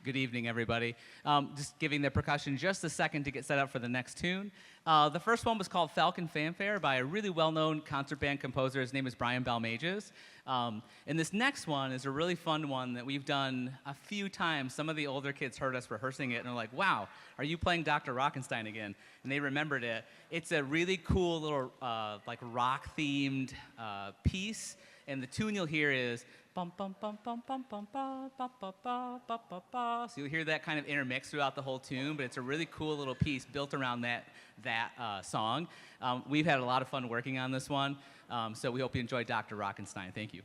Good evening, everybody. Just giving the percussion just a second to get set up for the next tune. The first one was called Falcon Fanfare by a really well-known concert band composer. His name is Brian Balmages. And this next one is a really fun one that we've done a few times. Some of the older kids heard us rehearsing it and they're like, wow, are you playing Dr. Rockenstein again? And they remembered it. It's a really cool little like rock-themed piece. And the tune you'll hear is bum bum bum bum bum bum ba ba ba ba ba ba ba. So you'll hear that kind of intermix throughout the whole tune, but it's a really cool little piece built around that song. We've had a lot of fun working on this one, so we hope you enjoy Dr. Rockenstein. Thank you.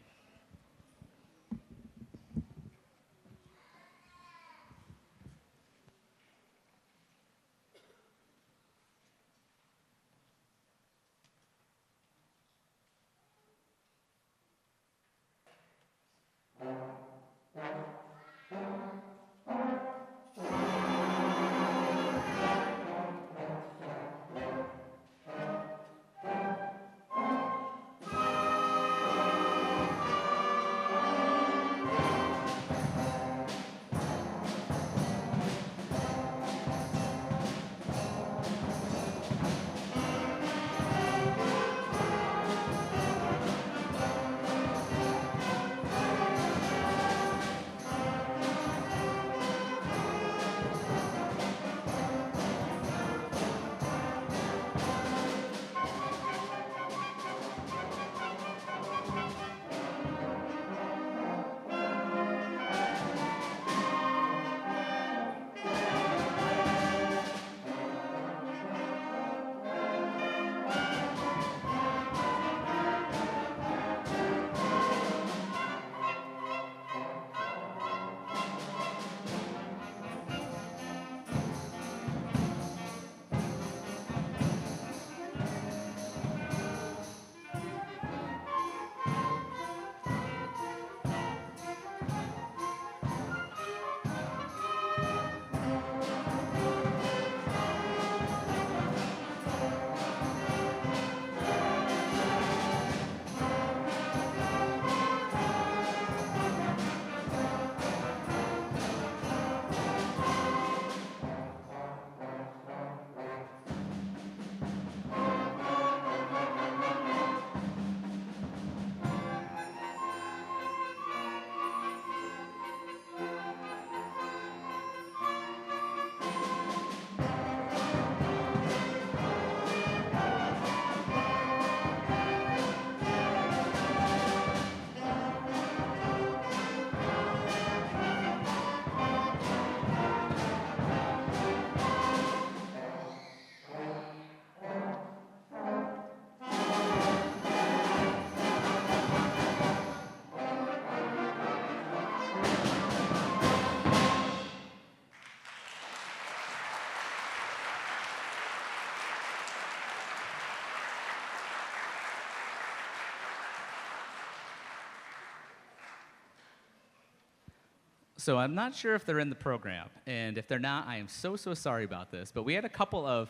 So I'm not sure if they're in the program, and if they're not, I am so sorry about this, but we had a couple of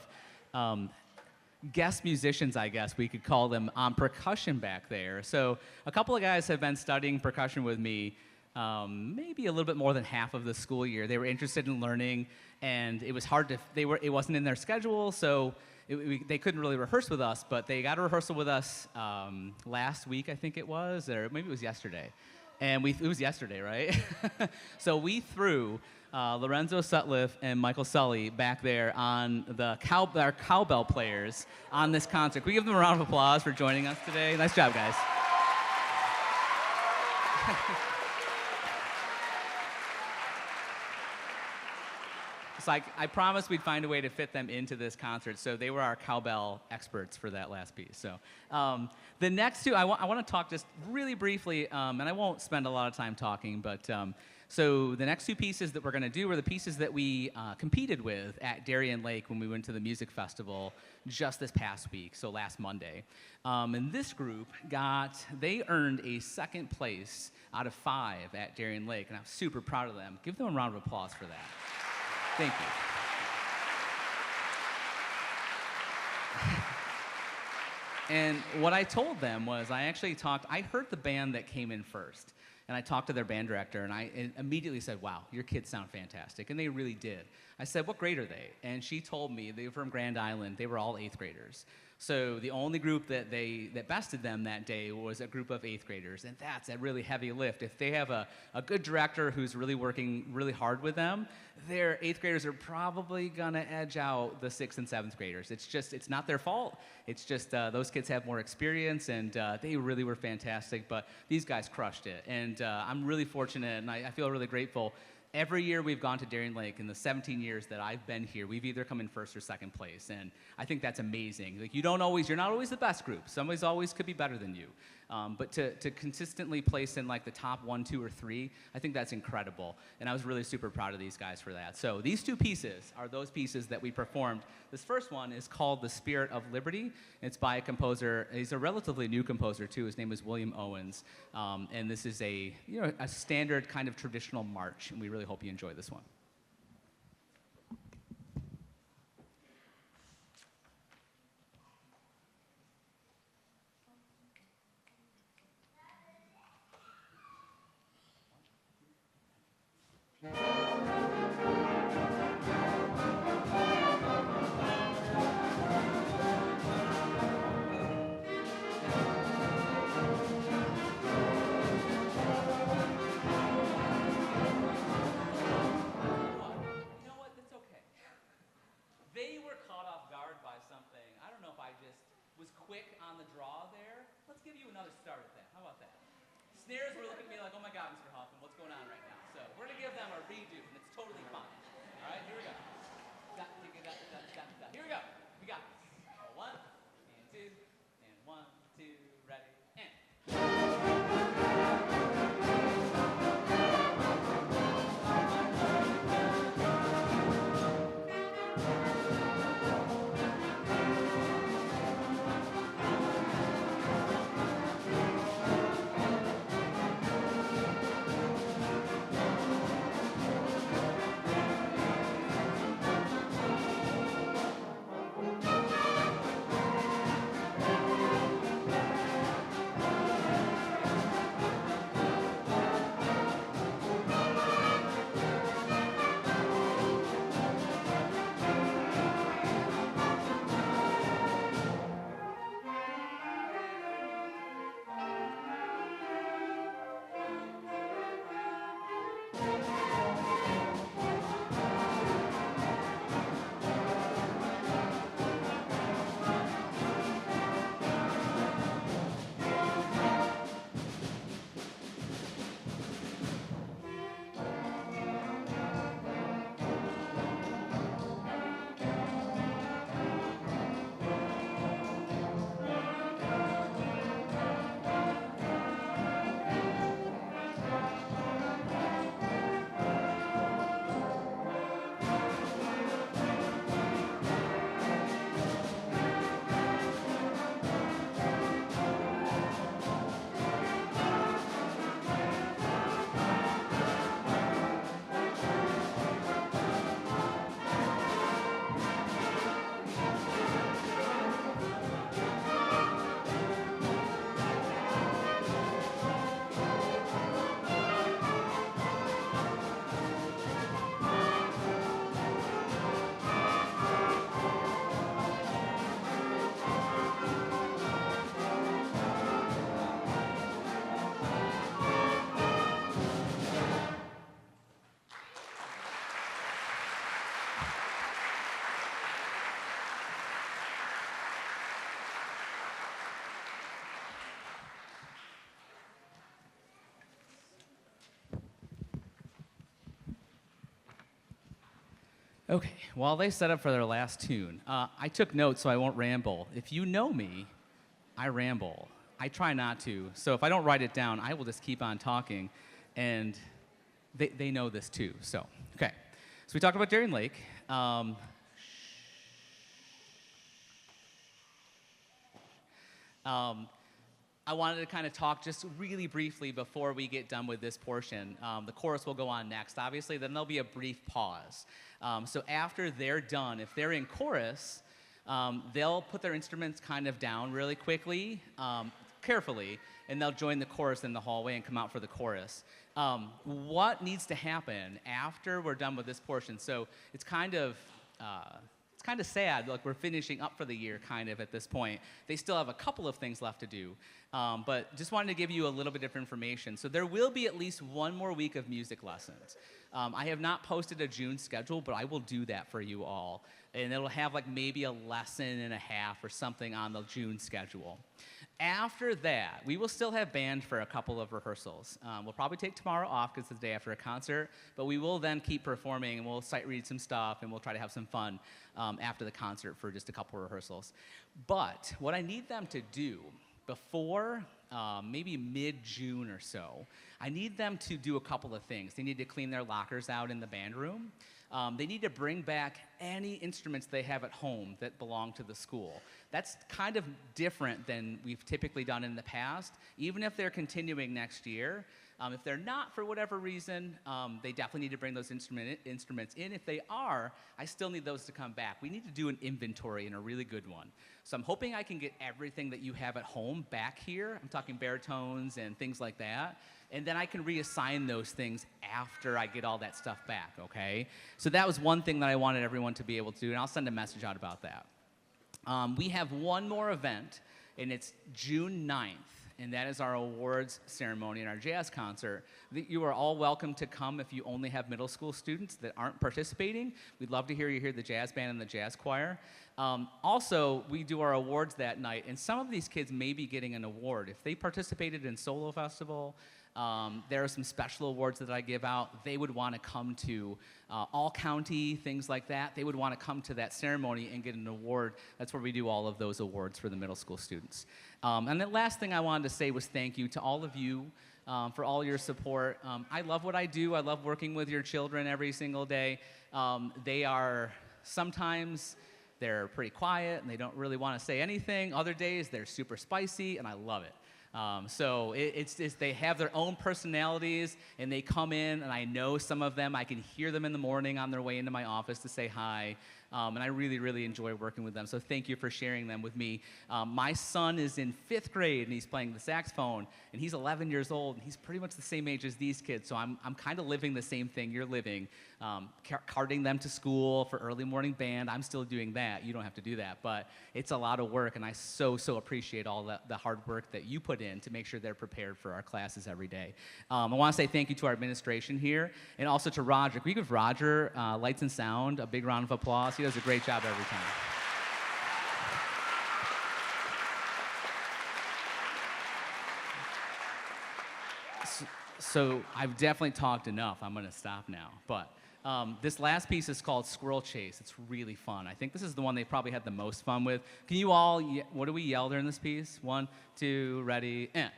guest musicians, I guess we could call them, on percussion back there. So a couple of guys have been studying percussion with me maybe a little bit more than half of the school year. They were interested in learning, and it was hard to, it wasn't in their schedule, so they couldn't really rehearse with us, but they got a rehearsal with us last week, I think it was, or maybe it was yesterday. And it was yesterday, right? So we threw Lorenzo Sutliff and Michael Sully back there on our cowbell players on this concert. Can we give them a round of applause for joining us today? Nice job, guys. So I promised we'd find a way to fit them into this concert, so they were our cowbell experts for that last piece. So the next two, I want to talk just really briefly, and I won't spend a lot of time talking, but so the next two pieces that we're going to do are the pieces that we competed with at Darien Lake when we went to the music festival just this past week, so last Monday. And this group they earned a second place out of 5 at Darien Lake, and I'm super proud of them. Give them a round of applause for that. Thank you. And what I told them was I heard the band that came in first. And I talked to their band director, and I immediately said, wow, your kids sound fantastic. And they really did. I said, what grade are they? And she told me they were from Grand Island. They were all 8th graders. So the only group that bested them that day was a group of 8th graders, and that's a really heavy lift. If they have a good director who's really working really hard with them, their 8th graders are probably gonna edge out the 6th and 7th graders. It's not their fault. It's just those kids have more experience, and they really were fantastic, but these guys crushed it. And I'm really fortunate, and I feel really grateful. Every year we've gone to Darien Lake, in the 17 years that I've been here, we've either come in 1st or 2nd place, and I think that's amazing. Like, you're not always the best group. Somebody's always could be better than you. But to consistently place in like the top 1, 2, or 3, I think that's incredible. And I was really super proud of these guys for that. So these 2 pieces are those pieces that we performed. This first one is called The Spirit of Liberty. It's by a composer. He's a relatively new composer too. His name is William Owens. And this is a standard kind of traditional march. And we really hope you enjoy this one. Snares were looking at me like, oh my God, Mr. Hoffman, what's going on right now? So we're going to give them a redo, and it's totally fine. All right, here we go. Here we go. We got this. 1 and 2, and 1, 2, ready, and. Okay, while they set up for their last tune, I took notes so I won't ramble. If you know me, I ramble. I try not to. So if I don't write it down, I will just keep on talking. And they know this too. So, okay. So we talked about Darien Lake. I wanted to kind of talk just really briefly before we get done with this portion. The chorus will go on next, obviously, then there'll be a brief pause. So after they're done, if they're in chorus, they'll put their instruments kind of down really quickly. carefully, and they'll join the chorus in the hallway and come out for the chorus. What needs to happen after we're done with this portion? So it's kind of sad, like we're finishing up for the year kind of at this point. They still have a couple of things left to do, but just wanted to give you a little bit of information. So there will be at least one more week of music lessons. I have not posted a June schedule, but I will do that for you all. And it'll have like maybe a lesson and a half or something on the June schedule. After that, we will still have band for a couple of rehearsals. We'll probably take tomorrow off because it's the day after a concert, but we will then keep performing, and we'll sight read some stuff, and we'll try to have some fun after the concert for just a couple of rehearsals. But what I need them to do before maybe mid-June or so, I need them to do a couple of things. They need to clean their lockers out in the band room. They need to bring back any instruments they have at home that belong to the school. That's kind of different than we've typically done in the past. Even if they're continuing next year, if they're not for whatever reason, they definitely need to bring those instruments in. If they are, I still need those to come back. We need to do an inventory and a really good one. So I'm hoping I can get everything that you have at home back here. I'm talking baritones and things like that. And then I can reassign those things after I get all that stuff back, okay? So that was one thing that I wanted everyone to be able to do, and I'll send a message out about that. We have one more event, and it's June 9th, and that is our awards ceremony and our jazz concert. You are all welcome to come if you only have middle school students that aren't participating. We'd love to hear the jazz band and the jazz choir. Also, we do our awards that night, and some of these kids may be getting an award. If they participated in Solo Festival, there are some special awards that I give out. They would want to come to all-county, things like that. They would want to come to that ceremony and get an award. That's where we do all of those awards for the middle school students. And the last thing I wanted to say was thank you to all of you for all your support. I love what I do. I love working with your children every single day. They are sometimes they're pretty quiet and they don't really want to say anything. Other days they're super spicy and I love it. So it's they have their own personalities, and they come in, and I know some of them. I can hear them in the morning on their way into my office to say hi, and I really, really enjoy working with them. So thank you for sharing them with me. My son is in 5th grade, and he's playing the saxophone, and he's 11 years old, and he's pretty much the same age as these kids, so I'm kind of living the same thing you're living, carting them to school for early morning band. I'm still doing that. You don't have to do that, but it's a lot of work, and I so appreciate all the hard work that you put in to make sure they're prepared for our classes every day. I want to say thank you to our administration here, and also to Roger. Can we give Roger, Lights and Sound, a big round of applause? He does a great job every time. So I've definitely talked enough. I'm going to stop now. But this last piece is called Squirrel Chase. It's really fun. I think this is the one they probably had the most fun with. Can you all, what do we yell during this piece? 1, 2, ready, and.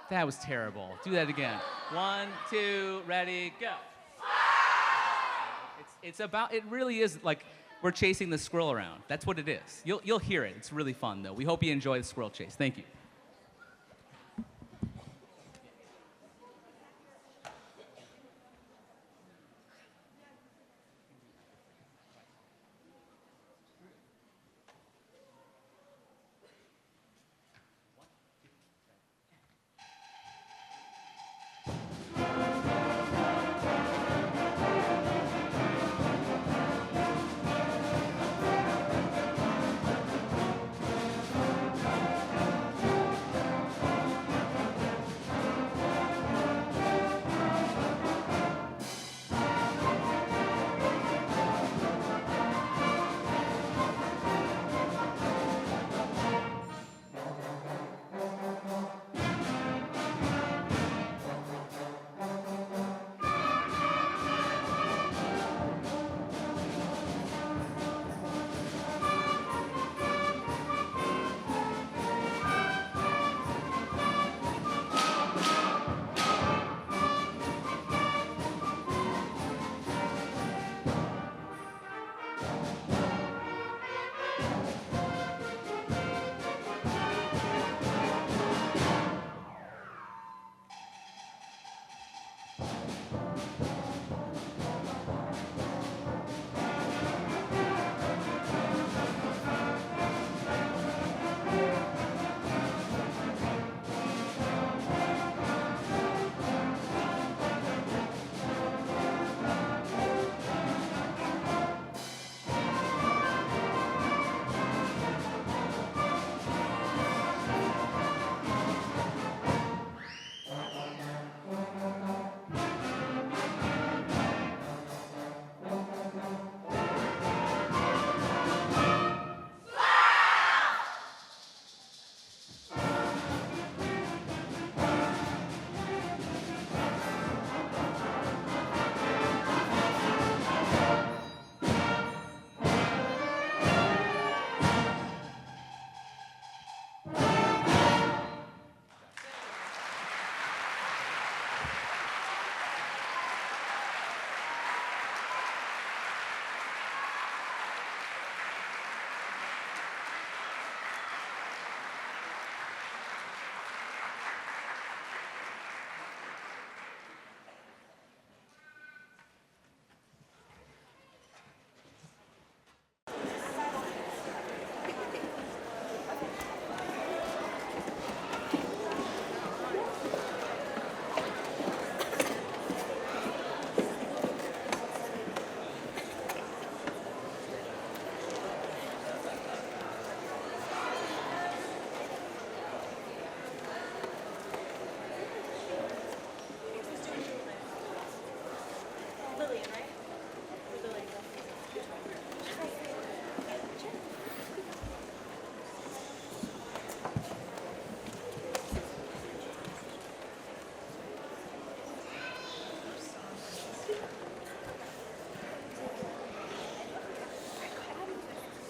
That was terrible. Do that again. 1, 2, ready, go. It's about, it really is like we're chasing the squirrel around. That's what it is. You'll hear it. It's really fun, though. We hope you enjoy the squirrel chase. Thank you.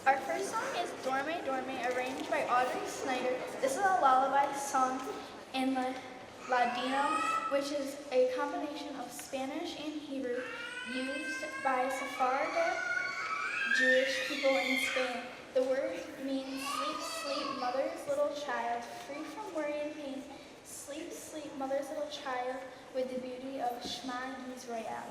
Our first song is Dorme Dorme, arranged by Audrey Snyder. This is a lullaby song in the Ladino, which is a combination of Spanish and Hebrew used by Sephardic Jewish people in Spain. The word means sleep, sleep, mother's little child, free from worry and pain. Sleep, sleep, mother's little child, with the beauty of Shema Yisrael.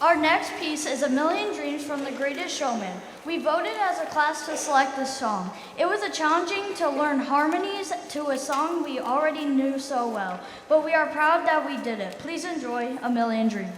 Our next piece is A Million Dreams from The Greatest Showman. We voted as a class to select this song. It was challenging to learn harmonies to a song we already knew so well, but we are proud that we did it. Please enjoy A Million Dreams.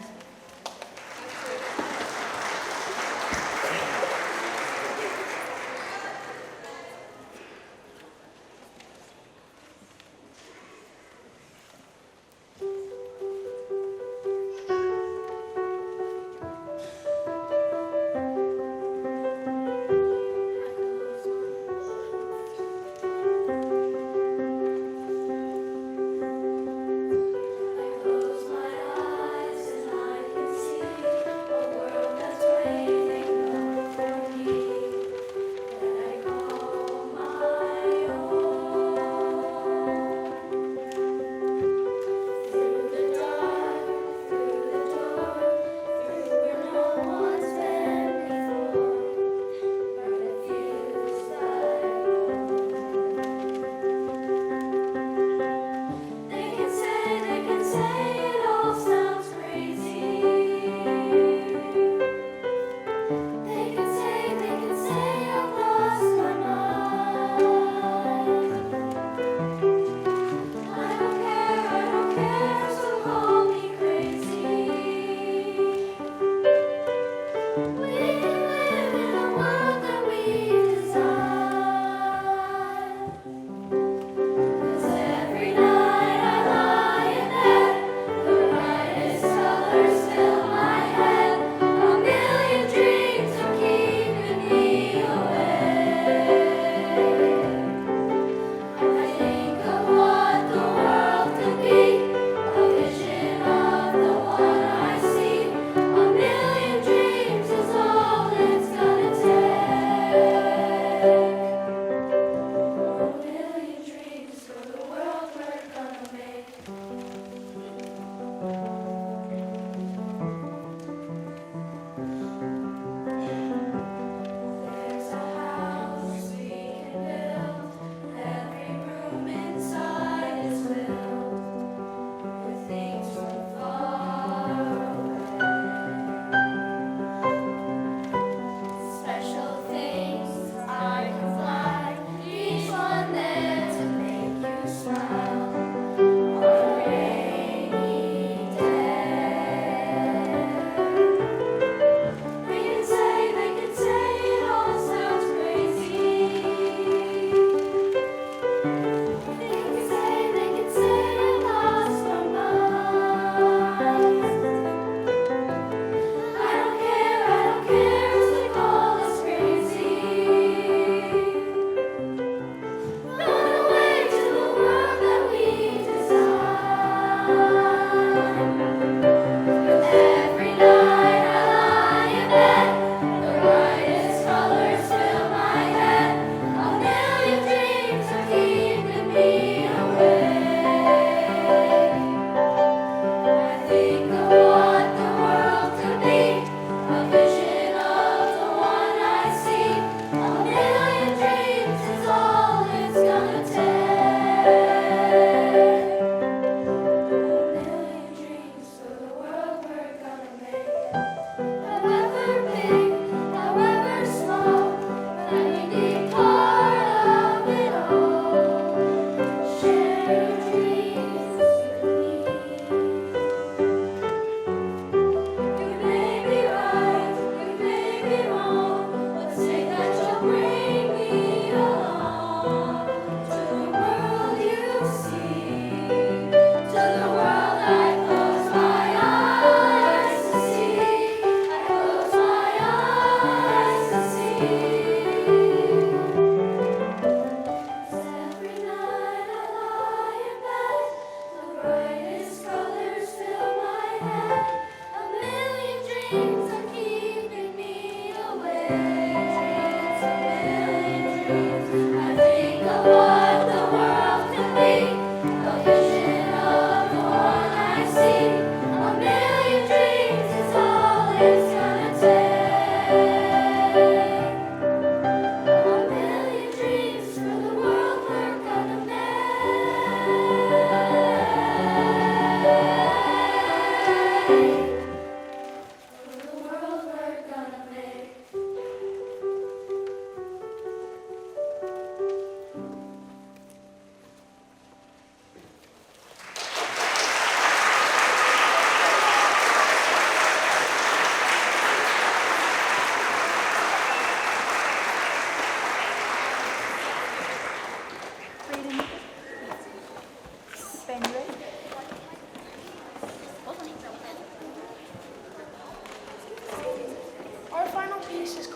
I close my eyes and I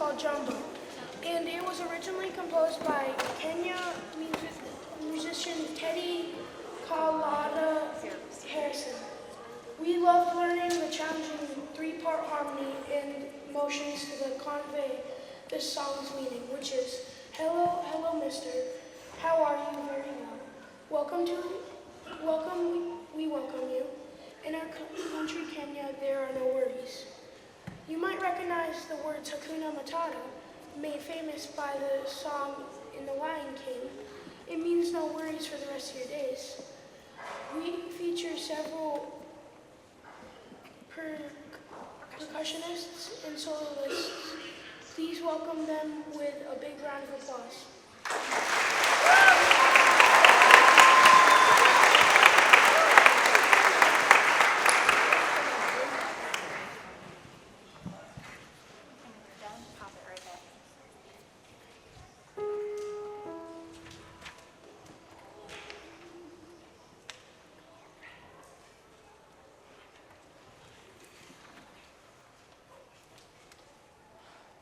called Jumbo, and it was originally composed by Kenya musician Teddy Kalada Harrison. We love learning the challenging three-part harmony and motions to convey this song's meaning, which is, hello, hello, mister, how are you? Very well. We welcome you. In our country, Kenya, there are no worries. You might recognize the words Hakuna Matata, made famous by the song in The Lion King. It means no worries for the rest of your days. We feature several percussionists and soloists. Please welcome them with a big round of applause.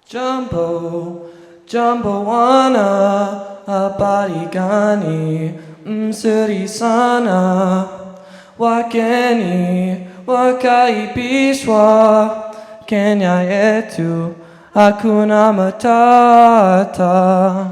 Jumbo, Jumbo wana habari gani? Mzuri sana, wageni wakaribishwa Kenya yetu, hakuna matata.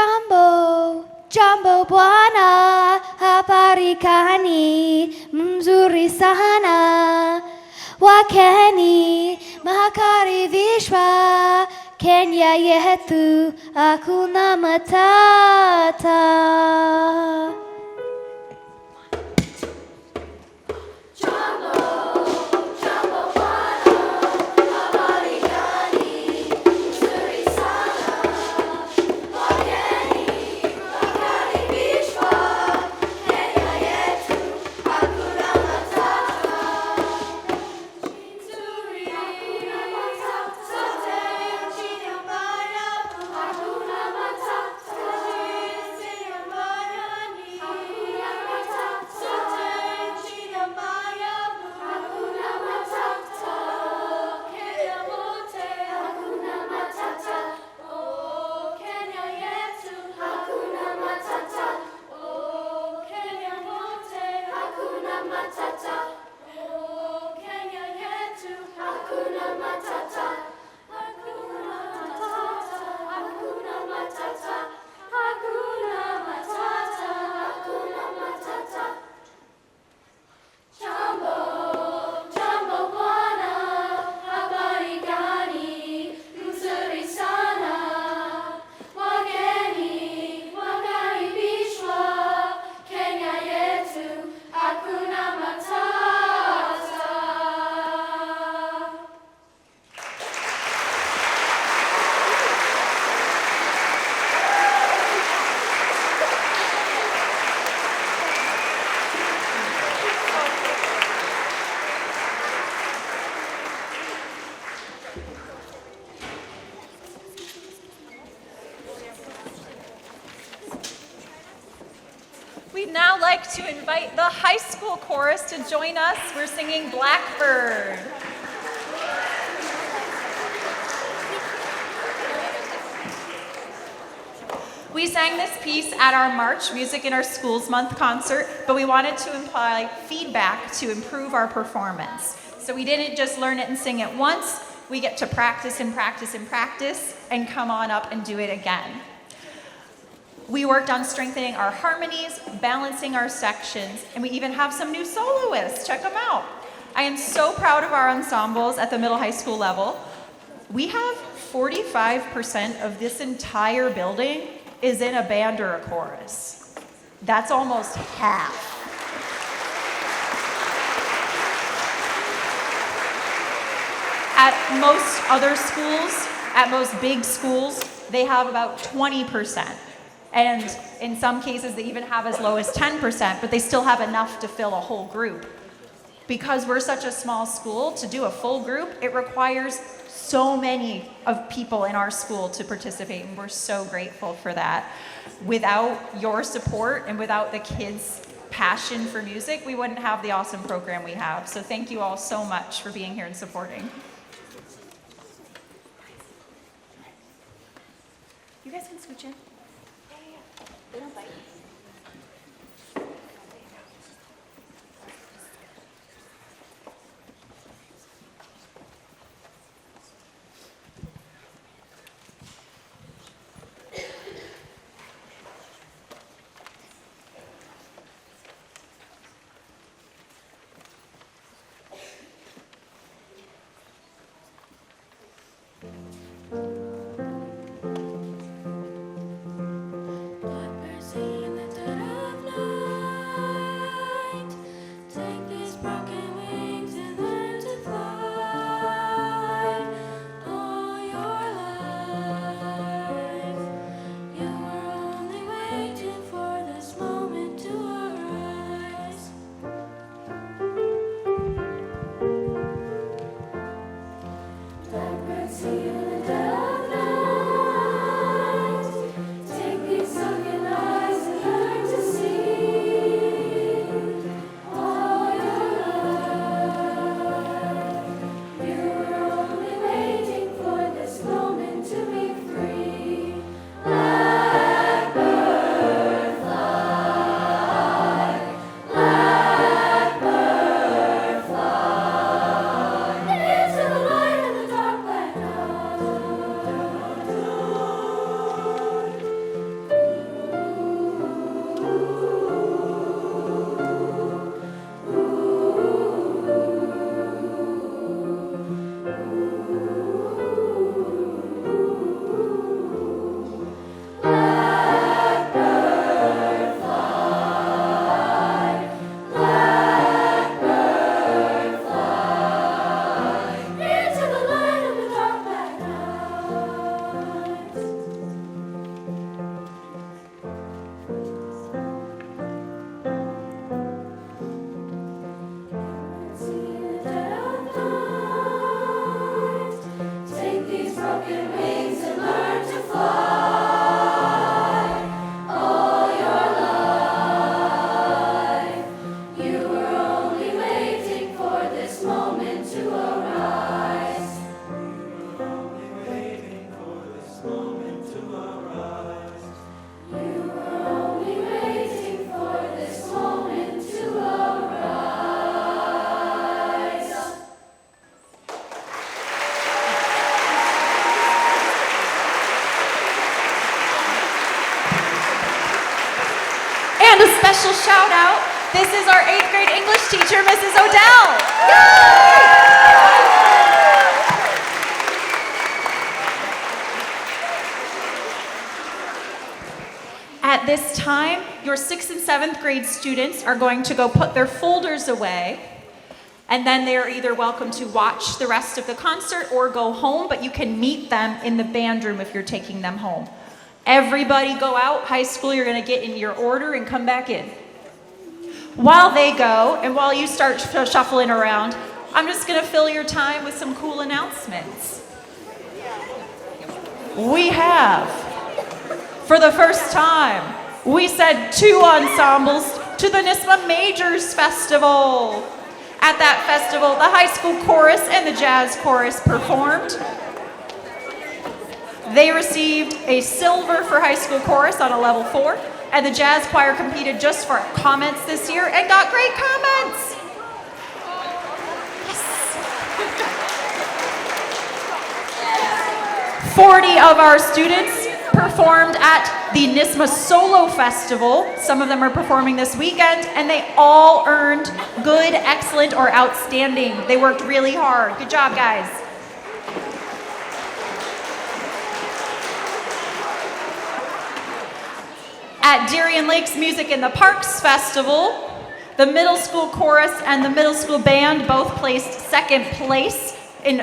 Jumbo, Jumbo bwana, habari gani? Mzuri sana, wageni makaribishwa Kenya yetu, hakuna matata. We'd now like to invite the high school chorus to join us. We're singing Blackbird. We sang this piece at our March Music in Our Schools Month concert, but we wanted to imply feedback to improve our performance. So we didn't just learn it and sing it once, we get to practice and practice and practice and come on up and do it again. We worked on strengthening our harmonies, balancing our sections, and we even have some new soloists. Check them out. I am so proud of our ensembles at the middle high school level. We have 45% of this entire building is in a band or a chorus. That's almost half. At most other schools, at most big schools, they have about 20%. And in some cases, they even have as low as 10%, but they still have enough to fill a whole group. Because we're such a small school, to do a full group, it requires so many of people in our school to participate, and we're so grateful for that. Without your support and without the kids' passion for music, we wouldn't have the awesome program we have. So thank you all so much for being here and supporting. You guys can switch in. They don't bite. And a special shout out, this is our 8th grade English teacher, Mrs. Odell. At this time, your 6th and 7th grade students are going to go put their folders away, and then they are either welcome to watch the rest of the concert or go home, but you can meet them in the band room if you're taking them home. Everybody go out. High school, you're going to get in your order and come back in. While they go, and while you start shuffling around, I'm just going to fill your time with some cool announcements. We have, for the first time, we sent 2 ensembles to the NISMA Majors Festival. At that festival, the high school chorus and the jazz chorus performed. They received a silver for high school chorus on a level 4, and the jazz choir competed just for comments this year and got great comments. 40 of our students performed at the NISMA Solo Festival. Some of them are performing this weekend, and they all earned good, excellent, or outstanding. They worked really hard. Good job, guys. At Darien Lakes Music in the Parks Festival, the middle school chorus and the middle school band both placed second place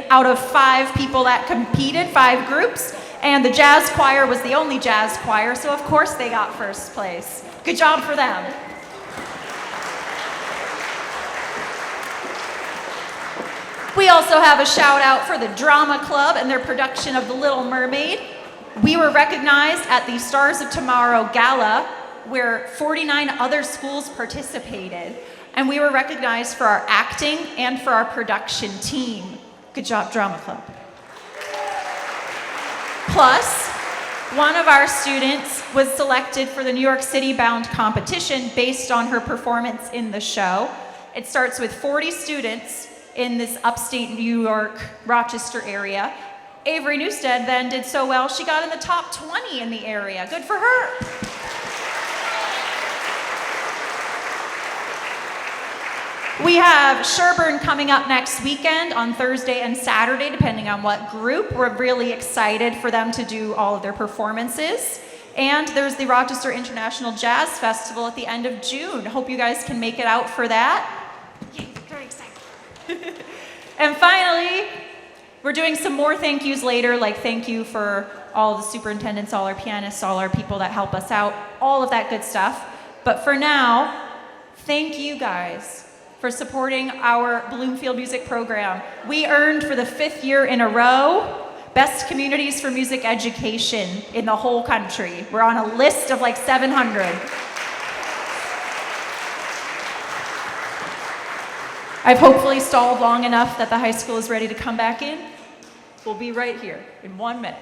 out of 5 people that competed, 5 groups, and the jazz choir was the only jazz choir, so of course they got first place. Good job for them. We also have a shout out for the Drama Club and their production of The Little Mermaid. We were recognized at the Stars of Tomorrow Gala, where 49 other schools participated, and we were recognized for our acting and for our production team. Good job, Drama Club. Plus, one of our students was selected for the New York City bound competition based on her performance in the show. It starts with 40 students in this upstate New York, Rochester area. Avery Newstead then did so well, she got in the top 20 in the area. Good for her. We have Sherburne coming up next weekend on Thursday and Saturday, depending on what group. We're really excited for them to do all of their performances. And there's the Rochester International Jazz Festival at the end of June. Hope you guys can make it out for that. Yay, very excited. And finally, we're doing some more thank yous later, like thank you for all the superintendents, all our pianists, all our people that help us out, all of that good stuff. But for now, thank you guys for supporting our Bloomfield music program. We earned for the 5th year in a row Best Communities for Music Education in the whole country. We're on a list of like 700. I've hopefully stalled long enough that the high school is ready to come back in. We'll be right here in 1 minute.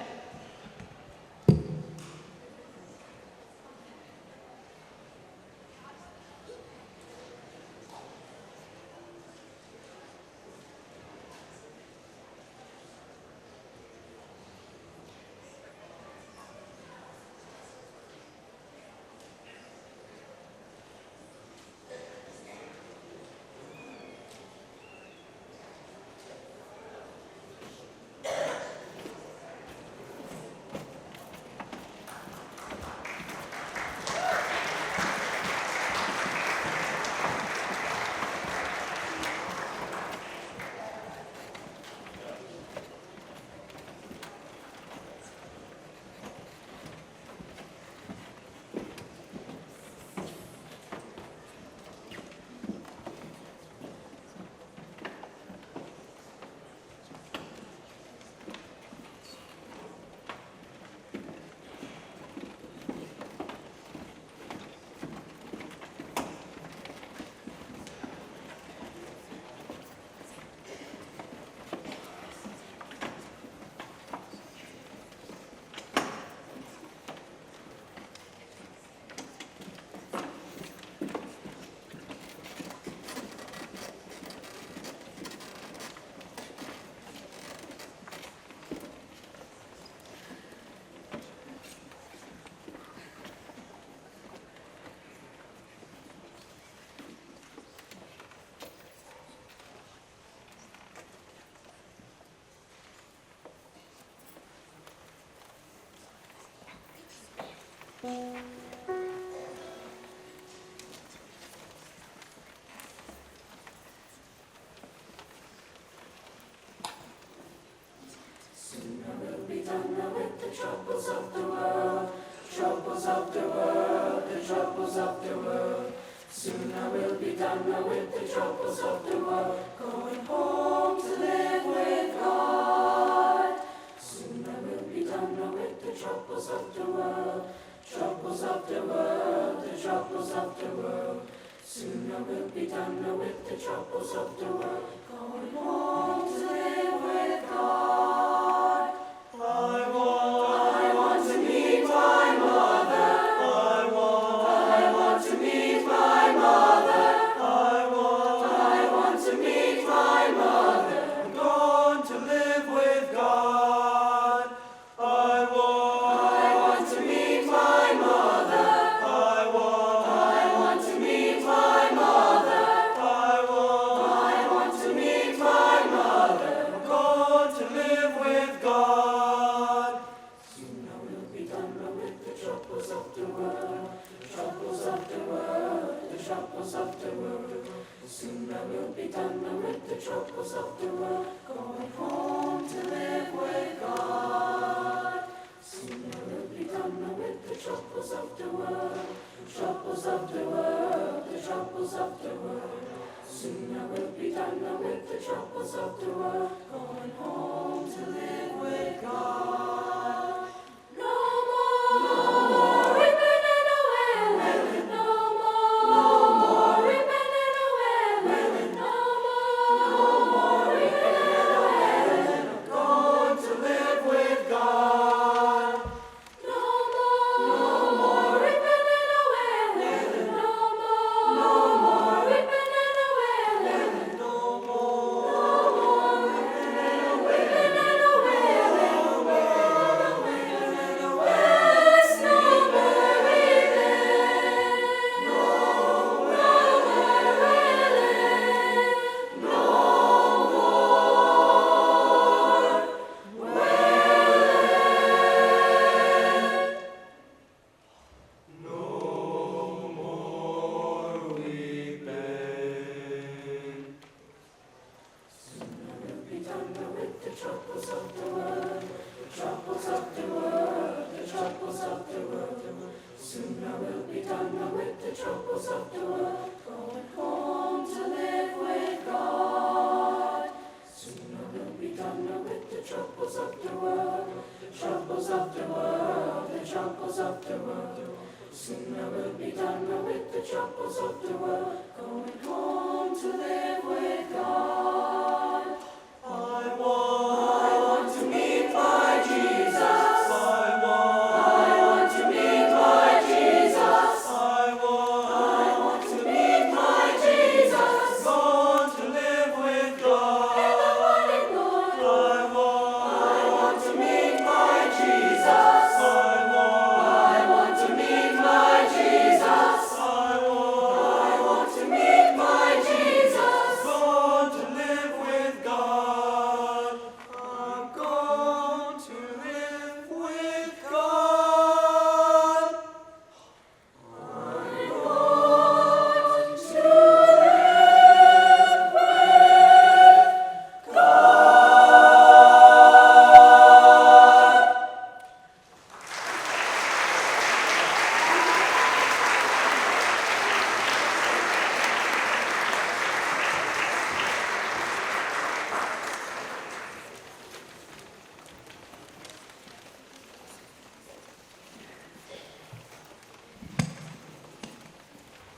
I want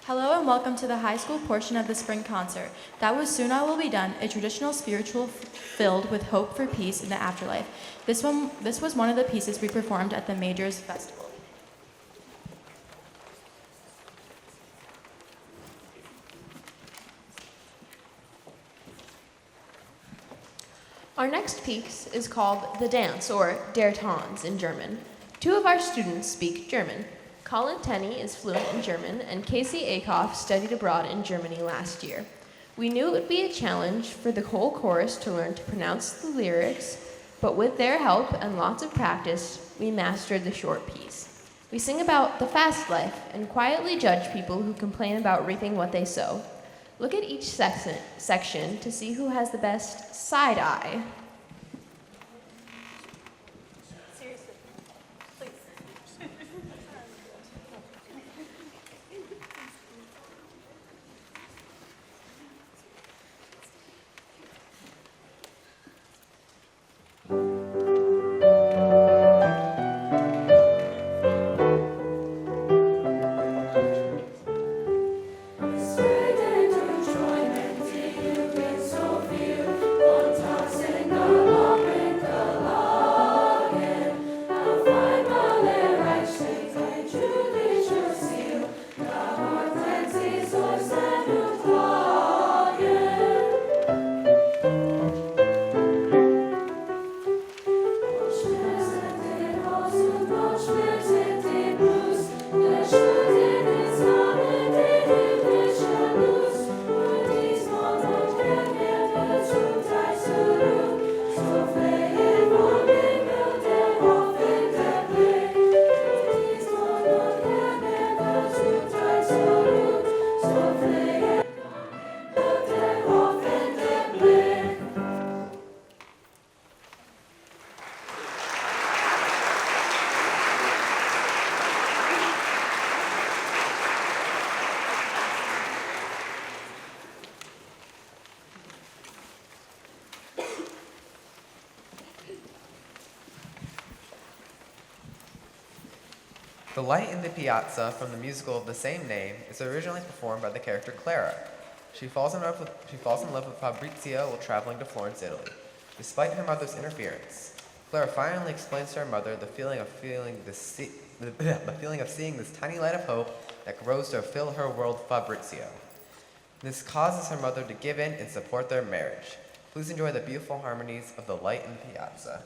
Hello and welcome to the high school portion of the spring concert. That was Soon I Will Be Done, a traditional spiritual filled with hope for peace in the afterlife. This was one of the pieces we performed at the Majors Festival. Our next piece is called The Dance, or Der Tanz in German. Two of our students speak German. Colin Tenney is fluent in German, and Casey Akoff studied abroad in Germany last year. We knew it would be a challenge for the whole chorus to learn to pronounce the lyrics, but with their help and lots of practice, we mastered the short piece. We sing about the fast life and quietly judge people who complain about reaping what they sow. Look at each section to see who has the best side eye. Träumen, die du bist so viel, und tanzen The Light in the Piazza from the musical of the same name is originally performed by the character Clara. She falls in love with Fabrizio while traveling to Florence, Italy. Despite her mother's interference, Clara finally explains to her mother the feeling of seeing this tiny light of hope that grows to fill her world with Fabrizio. This causes her mother to give in and support their marriage. Please enjoy the beautiful harmonies of The Light in the Piazza.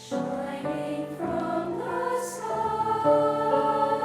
Shining from the sky.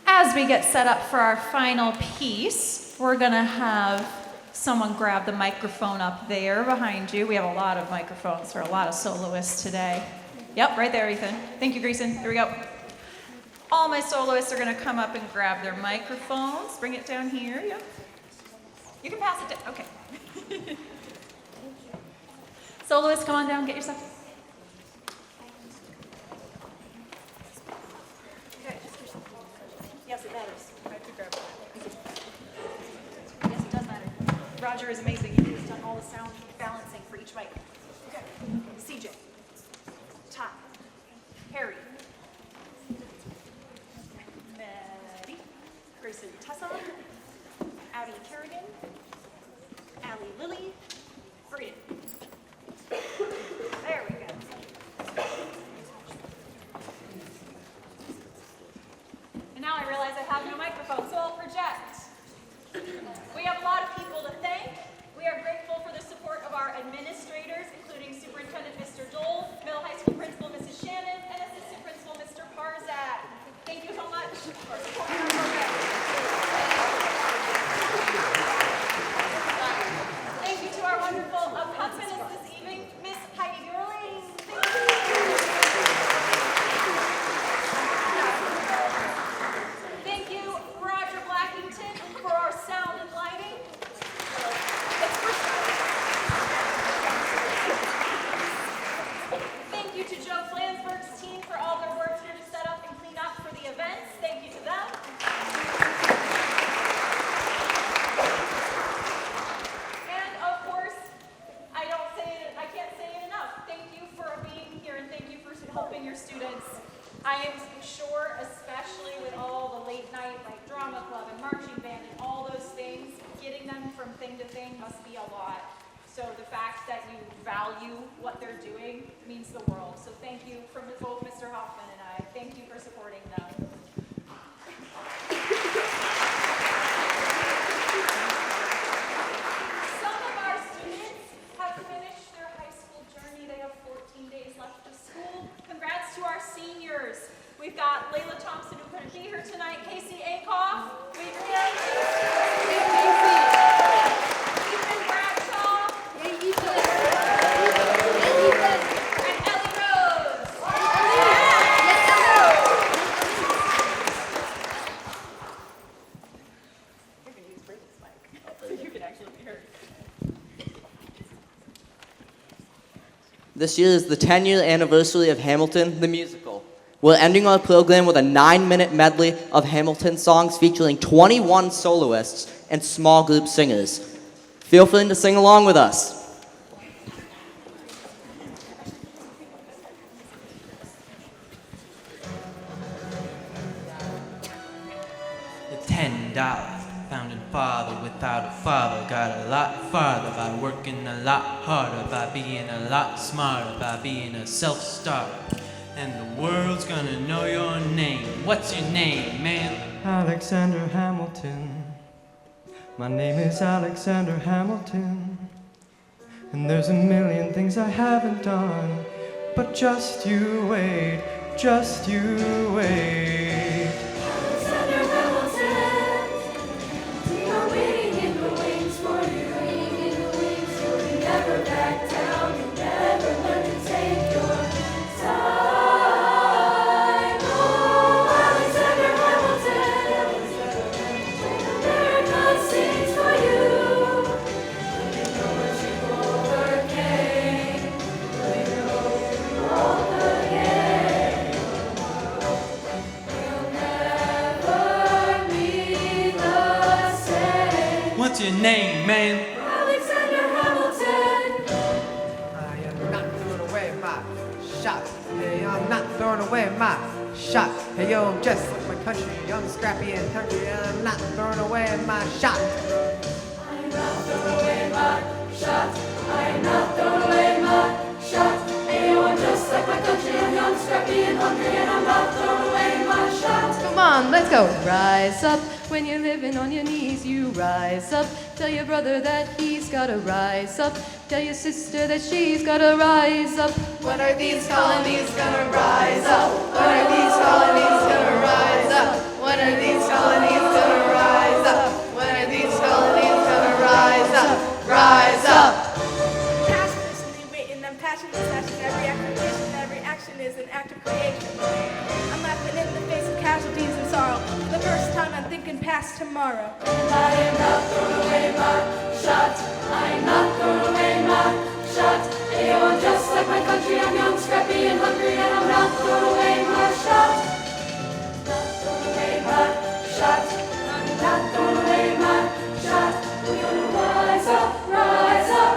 As we get set up for our final piece, we're going to have someone grab the microphone up there behind you. We have a lot of microphones for a lot of soloists today. Yep, right there, Ethan. Thank you, Greason. Here we go. All my soloists are going to come up and grab their microphones. Bring it down here. Yep. You can pass it down. Okay. Soloists, come on down. Get your stuff. Okay. Yes, it matters. I have to grab it. Yes, it does matter. Roger is amazing. He's done all the sound balancing for each mic. Okay. CJ. Ty. Harry. I am sure, especially with all the late night, like drama club and marching band and all those things, getting them from thing to thing must be a lot. So the fact that you value what they're doing means the world. So thank you from both Mr. Hoffman and I. Thank you for supporting them. Some of our students have finished their high school journey. They have 14 days left of school. Congrats to our seniors. We've got Layla Thompson, who couldn't be here tonight, Casey Akoff, wave your hand. Ethan Bradshaw. And Ellie Rose. You're going to use Braden's mic so you can actually be heard. This year is the 10-year anniversary of Hamilton, the musical. We're ending our program with a 9-minute medley of Hamilton songs featuring 21 soloists and small group singers. Feel free to sing along with us. The $10 founding father without a father got a lot farther by working a lot harder, by being a lot smarter, by being a self-starter. And the world's gonna know your name. What's your name, man? Alexander Hamilton. My name is Alexander Hamilton. And there's a million things I haven't done. But just you wait, just you wait. Alexander Hamilton, we are waiting in the wings for you. Waiting in the wings for you. Never back down. You never learn to take your time. Oh, Alexander Hamilton, America sings for you. You know what you overcame. You know you overcame. You'll never be the same. What's your name, man? Alexander Hamilton. I am not throwing away my shot. Hey, I'm not throwing away my shot. Hey, yo, I'm just like my country. I'm scrappy and hungry, and I'm not throwing away my shot. I'm not throwing away my shot. I'm not throwing away my shot. Hey, yo, I'm just like my country. I'm young, scrappy, and hungry, and I'm not throwing away my shot. Come on, let's go. Rise up. When you're living on your knees, you rise up. Tell your brother that he's gotta rise up. Tell your sister that she's gotta rise up. When are these colonies gonna rise up? When are these colonies gonna rise up? When are these colonies gonna rise up? When are these colonies gonna rise up? Rise up! Passionately waiting, I'm passionate, slashing every activation, every action is an act of creation. I'm laughing in the face of casualties and sorrow. For the first time, I'm thinking past tomorrow. And I am not throwing away my shot. I am not throwing away my shot. Ayo, I'm just like my country. I'm young, scrappy, and hungry, and I'm not throwing away my shot. Not throwing away my shot. I'm not throwing away my shot. We're gonna rise up, rise up,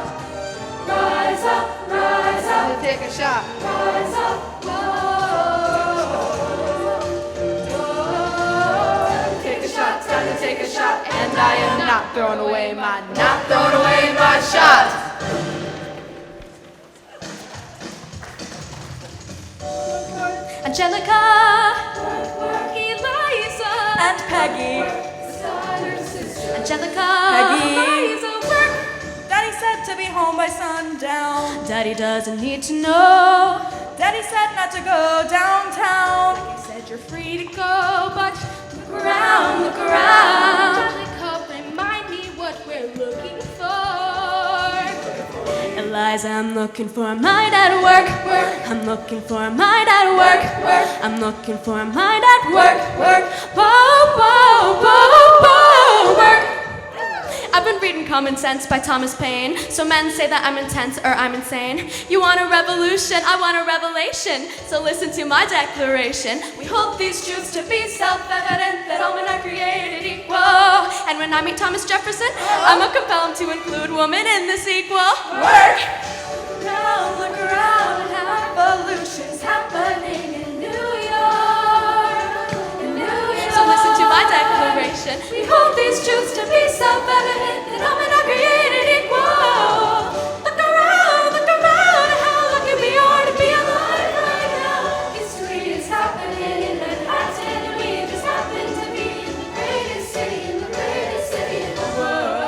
rise up, rise up. Take a shot. Rise up, Take a shot, time to take a shot. And I am not throwing away my shot. Angelica, Eliza, and Peggy. Angelica, Peggy. Eliza, work. Daddy said to be home by sundown. Daddy doesn't need to know. Daddy said not to go downtown. He said you're free to go, but look around, look around. Angelica, remind me what we're looking for. Eliza, I'm looking for a mind at work. I'm looking for a mind at work. I'm looking for a mind at work. Work. I've been reading Common Sense by Thomas Paine. So men say that I'm intense or I'm insane. You want a revolution, I want a revelation. So listen to my declaration. We hold these truths to be self-evident, that all men are created equal. And when I meet Thomas Jefferson, I'ma compel him to include woman in the sequel. Work! Look around, how revolution's happening in New And we hold these truths to be self-evident that all men are created equal. Look around, how lucky we are to be alive right now. History is happening in Manhattan, and we just happen to be in the greatest city, in the greatest city in the world.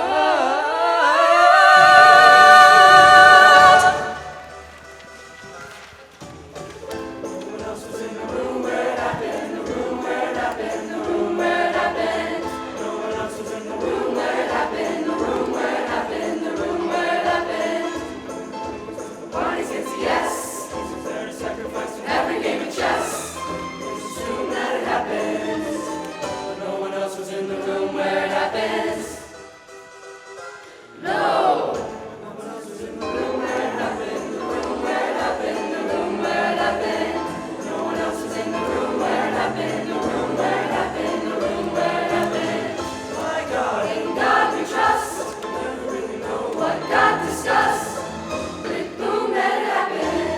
Every game of chess, assume that it happens. No one else was in the room where it happens. No. No one else was in the room where it happened. The room where it happened. The room where it happened. No one else was in the room where it happened. The room where it happened. The room where it happened. My God, in God we trust. Never really know what God discussed. Big boom that it happened.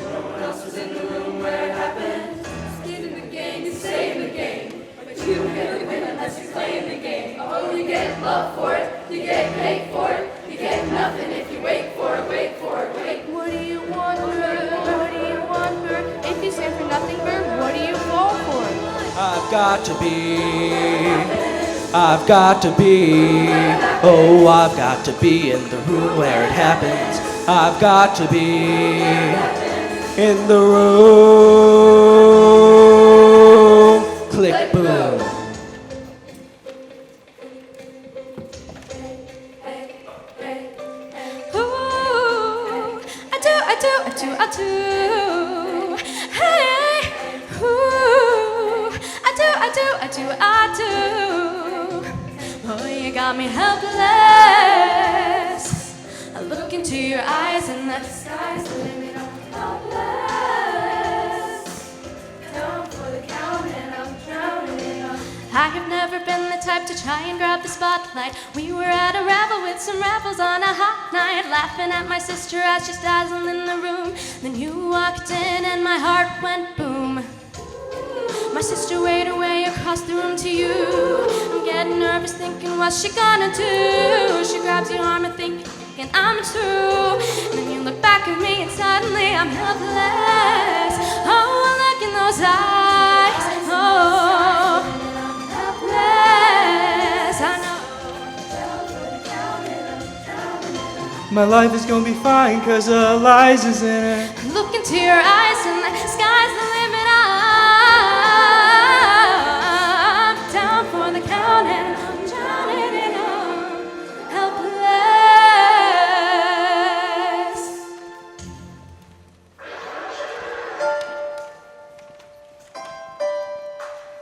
No one else was in the room where it happened. Skin in the game, you stay in the game. But you never win unless you play in the game. Oh, you get love for it, you get paid for it. You get nothing if you wait for it, wait for it, wait. What do you want, bird? What do you want, bird? If you stand for nothing, bird, what do you fall for? I've got to be, I've got to be, oh, I've got to be in the room where it happens. I've got to be in the room. Click, boom. Ooh, I do. Hey, ooh, I do. Oh, you got me helpless. I look into your eyes and the sky's the limit. I'm helpless. Down for the count and I'm drowning in a I have never been the type to try and grab the spotlight. We were at a revel with some rebels on a hot night, laughing at my sister as she's dazzling in the room. Then you walked in and my heart went boom. My sister waved away across the room to you. I'm getting nervous thinking what's she gonna do. She grabs your arm and thinking I'm true. And then you look back at me and suddenly I'm helpless. Oh, look in those eyes. Oh, helpless. I know. My life is gonna be fine cause Eliza's in it. Look into your eyes and the sky's the limit. I'm down for the count and I'm drowning in a helpless.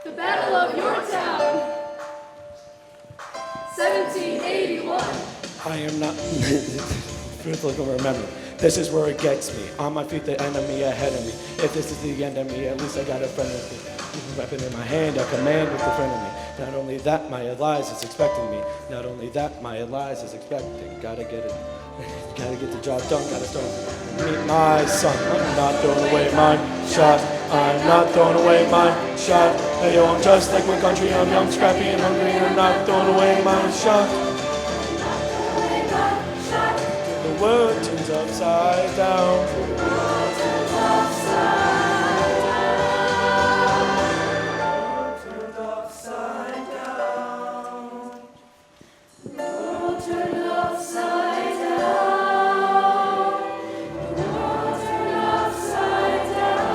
The Battle of Yorktown, 1781. I am not. Truthfully, gonna remember. This is where it gets me. On my feet, the enemy ahead of me. If this is the end of me, at least I got a friend with me. With a weapon in my hand, I command with the friend of me. Not only that, my Eliza's expecting me. Not only that, my Eliza's expecting. Gotta get it. Gotta get the job done. Gotta start. Meet my son. I'm not throwing away my shot. I'm not throwing away my shot. Hey yo, I'm just like my country. I'm young, scrappy, and hungry. I'm not throwing away my shot. The world turns upside down. The world turns upside down. The world turned upside down. The world turned upside down.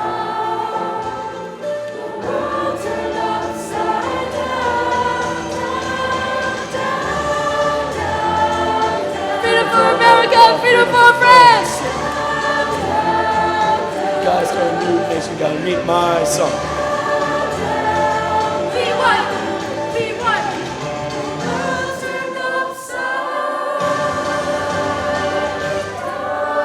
The world turned upside down. Freedom for America, freedom for France. Gotta start a new nation, gotta meet my son. Be one, be one. World turned upside down.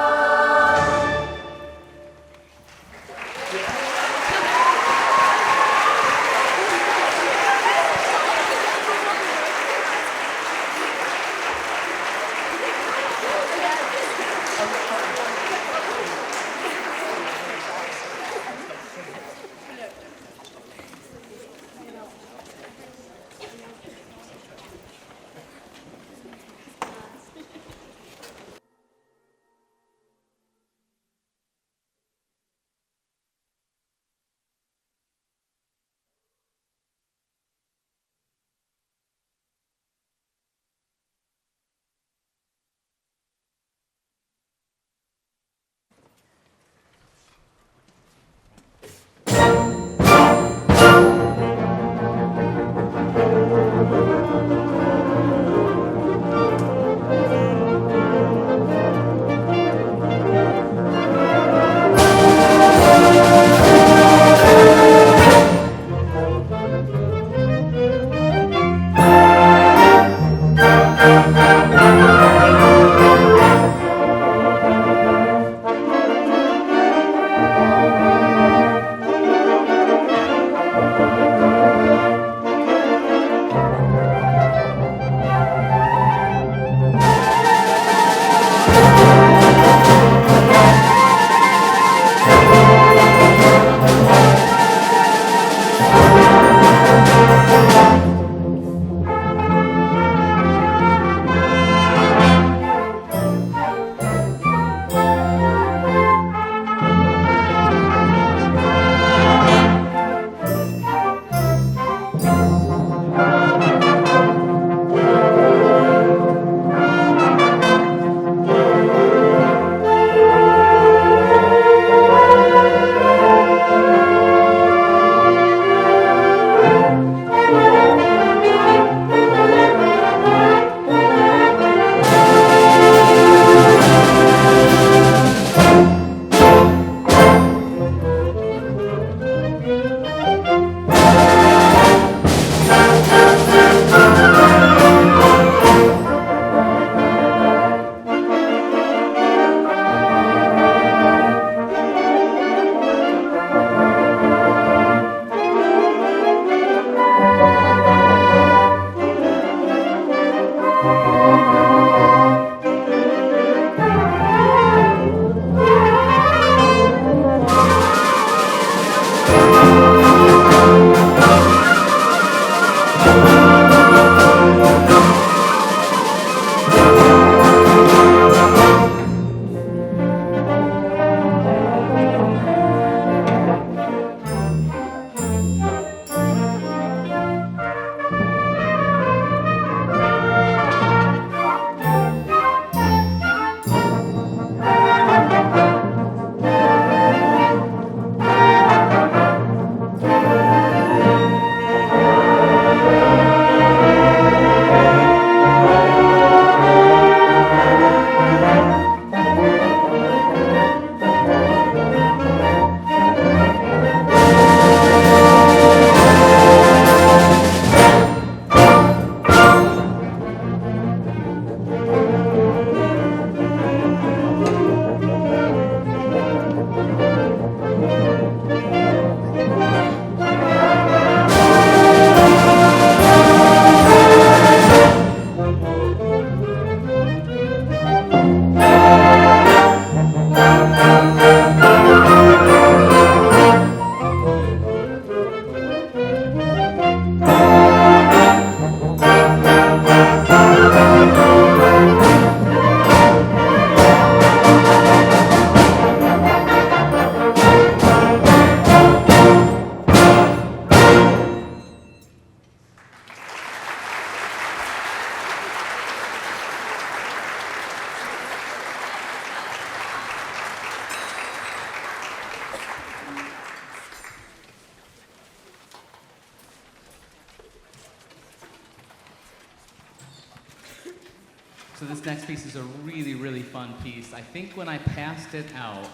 So this next piece is a really, really fun piece. I think when I passed it out,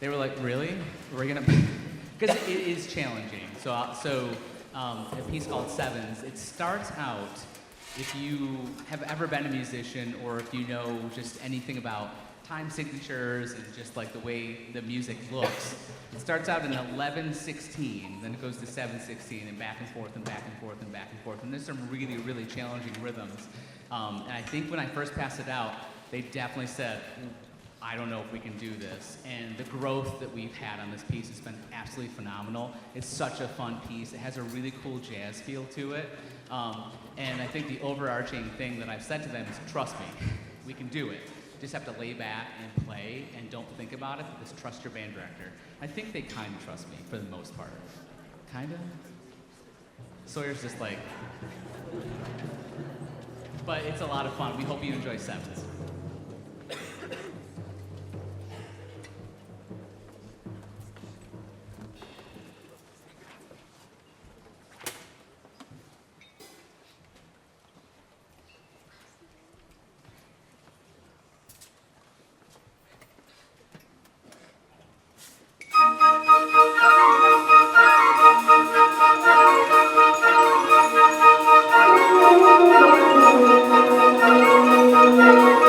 they were like, really? We're gonna, because it is challenging. So a piece called Sevens, it starts out, if you have ever been a musician or if you know just anything about time signatures and just like the way the music looks, it starts out in 11/16, then it goes to 7/16 and back and forth and back and forth and back and forth. And there's some really, really challenging rhythms. And I think when I first passed it out, they definitely said, I don't know if we can do this. And the growth that we've had on this piece has been absolutely phenomenal. It's such a fun piece. It has a really cool jazz feel to it. And I think the overarching thing that I've said to them is, trust me, we can do it. You just have to lay back and play and don't think about it, but just trust your band director. I think they kind of trust me for the most part. Kind of? Sawyer's just like, but it's a lot of fun. We hope you enjoy Sevens. Thank you.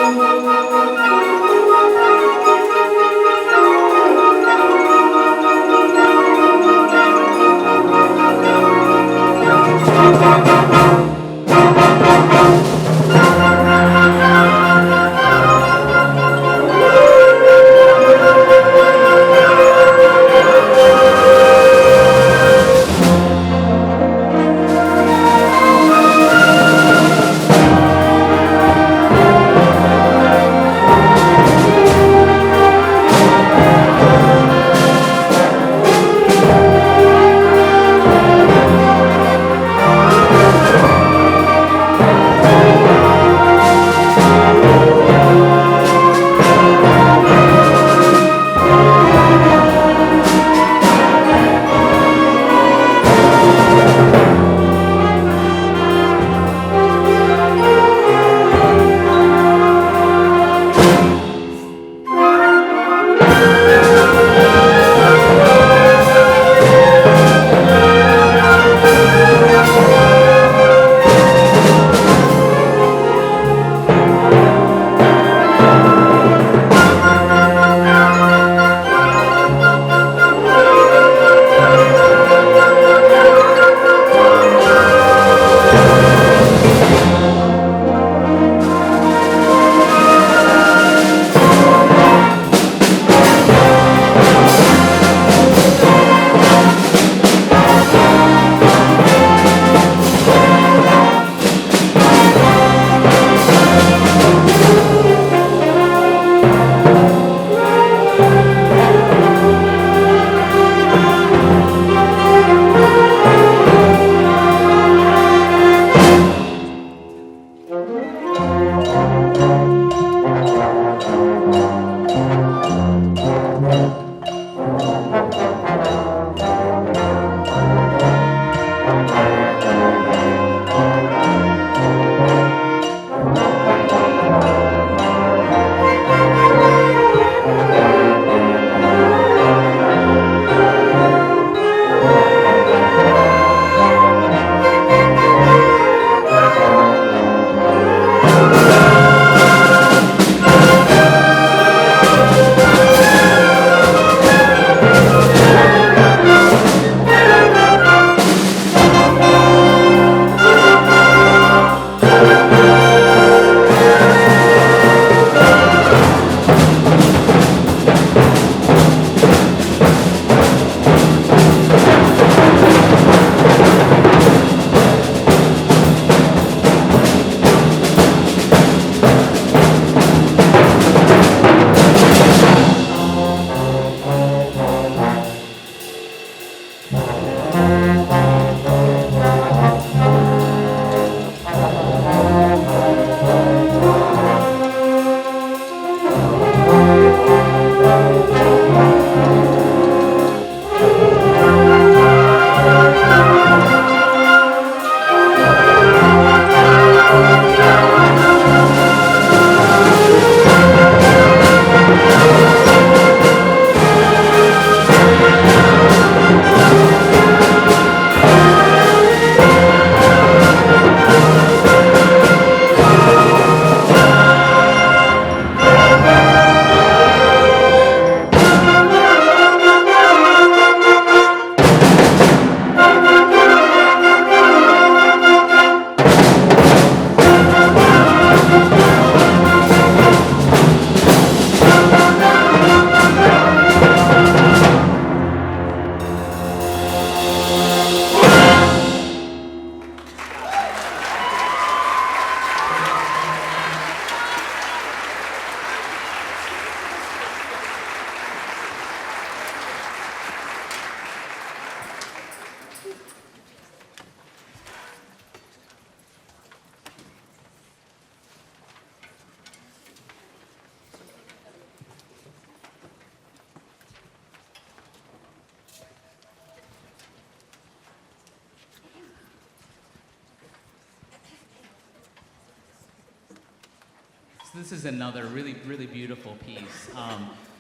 So this is another really, really beautiful piece.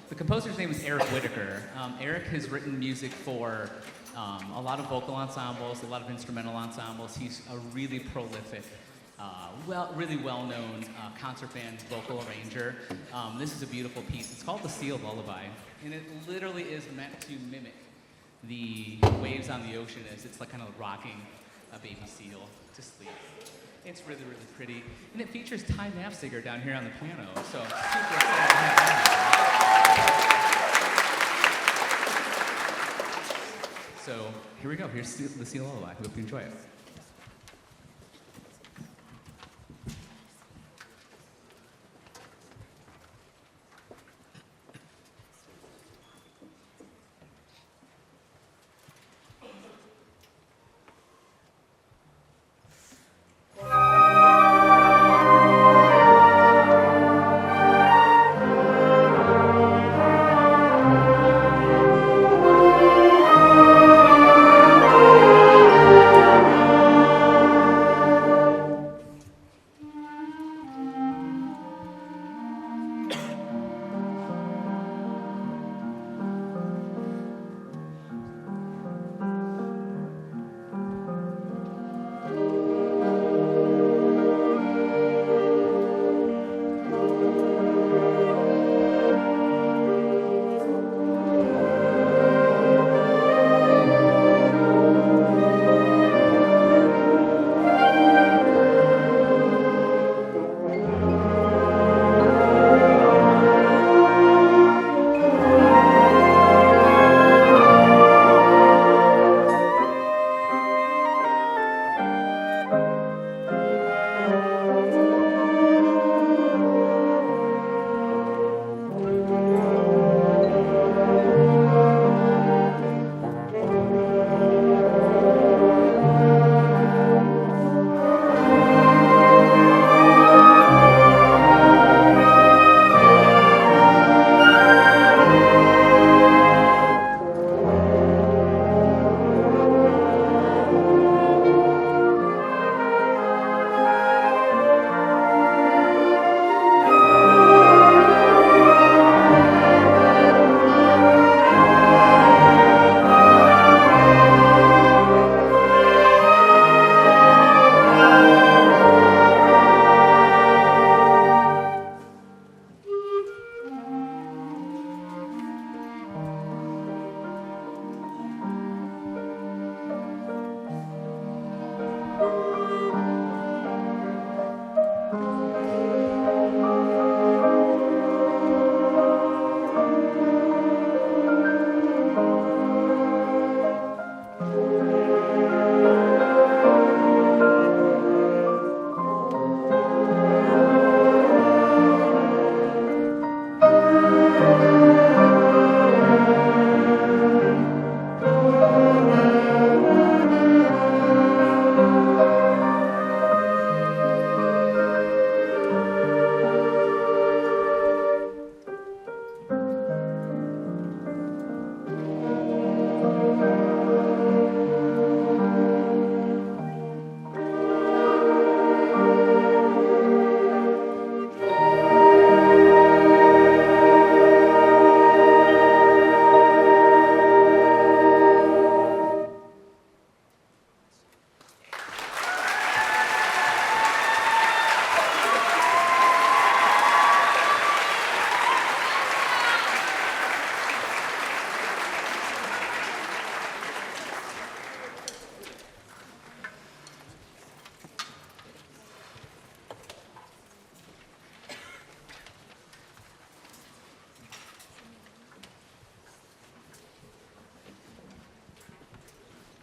The composer's name is Eric Whitaker. Eric has written music for a lot of vocal ensembles, a lot of instrumental ensembles. He's a really prolific, really well-known concert band vocal arranger. This is a beautiful piece. It's called The Seal Lullaby, and it literally is meant to mimic the waves on the ocean as it's like kind of rocking a baby seal to sleep. It's really, really pretty. And it features Ty Nafziger down here on the piano, so super excited to have that. So here we go. Here's the Seal Lullaby. Hope you enjoy it.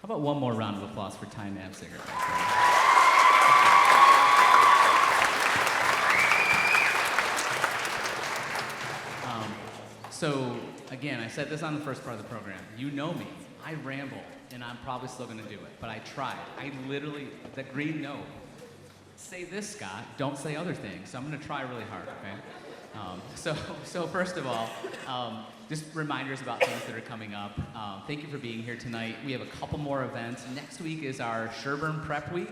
How about one more round of applause for Ty Nafziger? So, again, I said this on the first part of the program. You know me. I ramble, and I'm probably still going to do it. But I tried. I literally, the green note. Say this, Scott. Don't say other things. So I'm going to try really hard, okay? So first of all, just reminders about things that are coming up. Thank you for being here tonight. We have a couple more events. Next week is our Sherburne Prep Week.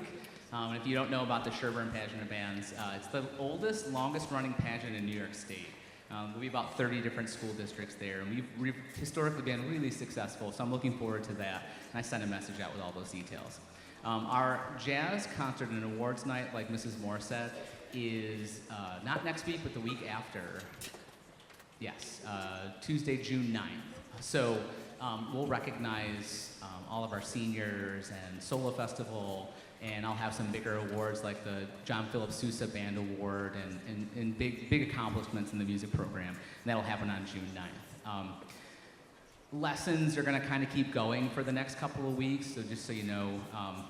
And if you don't know about the Sherburne Pageant of Bands, it's the oldest, longest running pageant in New York State. There'll be about 30 different school districts there, and we've historically been really successful, so I'm looking forward to that. And I sent a message out with all those details. Our jazz concert and awards night, like Mrs. Moore said, is not next week, but the week after. Yes, Tuesday, June 9th. So we'll recognize all of our seniors and Solo Festival, and I'll have some bigger awards like the John Philip Sousa Band Award and big accomplishments in the music program. And that'll happen on June 9th. Lessons are going to kind of keep going for the next couple of weeks, so just so you know,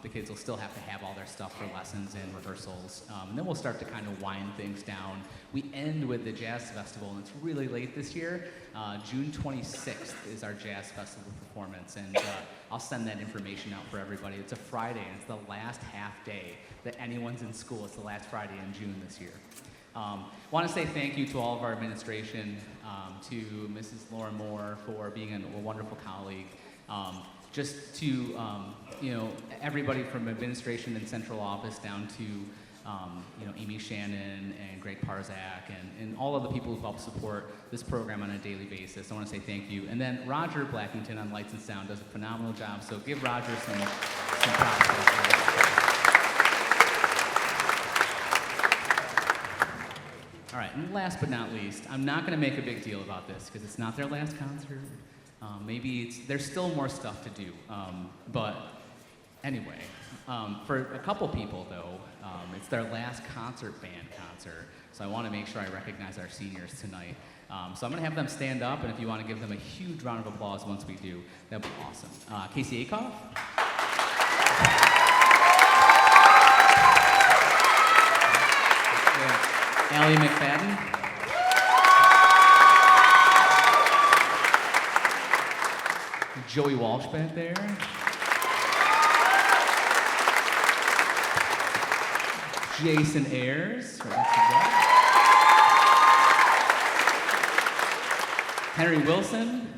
the kids will still have to have all their stuff for lessons and rehearsals. And then we'll start to kind of wind things down. We end with the Jazz Festival, and it's really late this year. June 26th is our Jazz Festival performance, and I'll send that information out for everybody. It's a Friday, and it's the last half day that anyone's in school. It's the last Friday in June this year. Want to say thank you to all of our administration, to Mrs. Laura Moore for being a wonderful colleague, just to everybody from administration and central office down to Amy Shannon and Greg Parzak and all of the people who help support this program on a daily basis. I want to say thank you. And then Roger Blackington on Lights and Sound does a phenomenal job, so give Roger some props. All right, and last but not least, I'm not going to make a big deal about this because it's not their last concert. Maybe there's still more stuff to do. But anyway, for a couple people though, it's their last band concert. So I want to make sure I recognize our seniors tonight. So I'm going to have them stand up, and if you want to give them a huge round of applause once we do, that'd be awesome. Casey Akoff. Allie McFadden. Joey Walsh back there. Jason Ayers. Henry Wilson.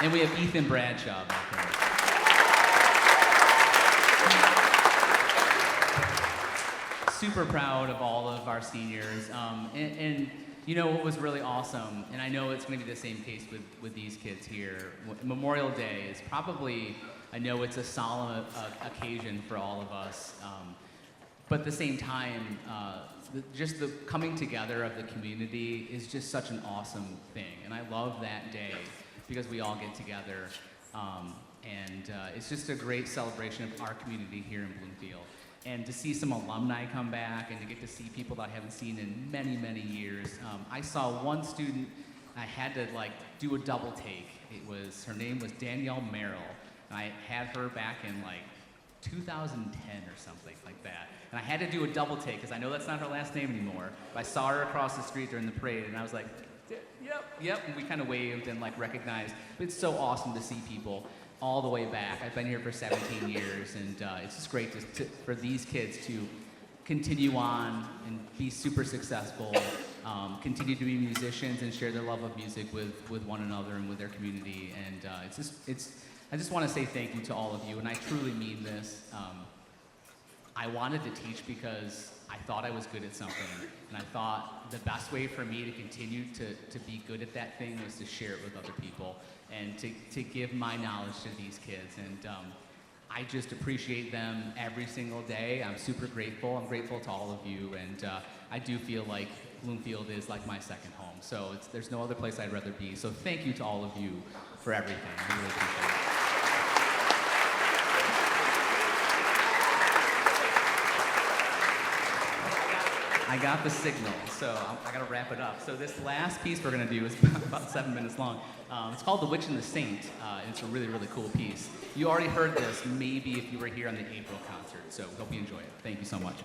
And we have Ethan Bradshaw back there. Super proud of all of our seniors, and you know what was really awesome, and I know it's going to be the same case with these kids here. Memorial Day is probably, I know it's a solemn occasion for all of us, but at the same time, just the coming together of the community is just such an awesome thing, and I love that day because we all get together, and it's just a great celebration of our community here in Bloomfield. And to see some alumni come back and to get to see people that I haven't seen in many, many years. I saw one student, I had to do a double take. Her name was Danielle Merrill. And I had her back in 2010 or something like that. And I had to do a double take because I know that's not her last name anymore. But I saw her across the street during the parade and I was like, yep. And we kind of waved and recognized. It's so awesome to see people all the way back. I've been here for 17 years, and it's just great for these kids to continue on and be super successful, continue to be musicians and share their love of music with one another and with their community. And I just want to say thank you to all of you, and I truly mean this. I wanted to teach because I thought I was good at something, and I thought the best way for me to continue to be good at that thing was to share it with other people and to give my knowledge to these kids. And I just appreciate them every single day. I'm super grateful. I'm grateful to all of you, and I do feel like Bloomfield is like my second home. So there's no other place I'd rather be. So thank you to all of you for everything. I really appreciate it. I got the signal, so I gotta wrap it up. So this last piece we're gonna do is about 7 minutes long. It's called The Witch and the Saint, and it's a really, really cool piece. You already heard this, maybe if you were here on the April concert, so hope you enjoy it. Thank you so much.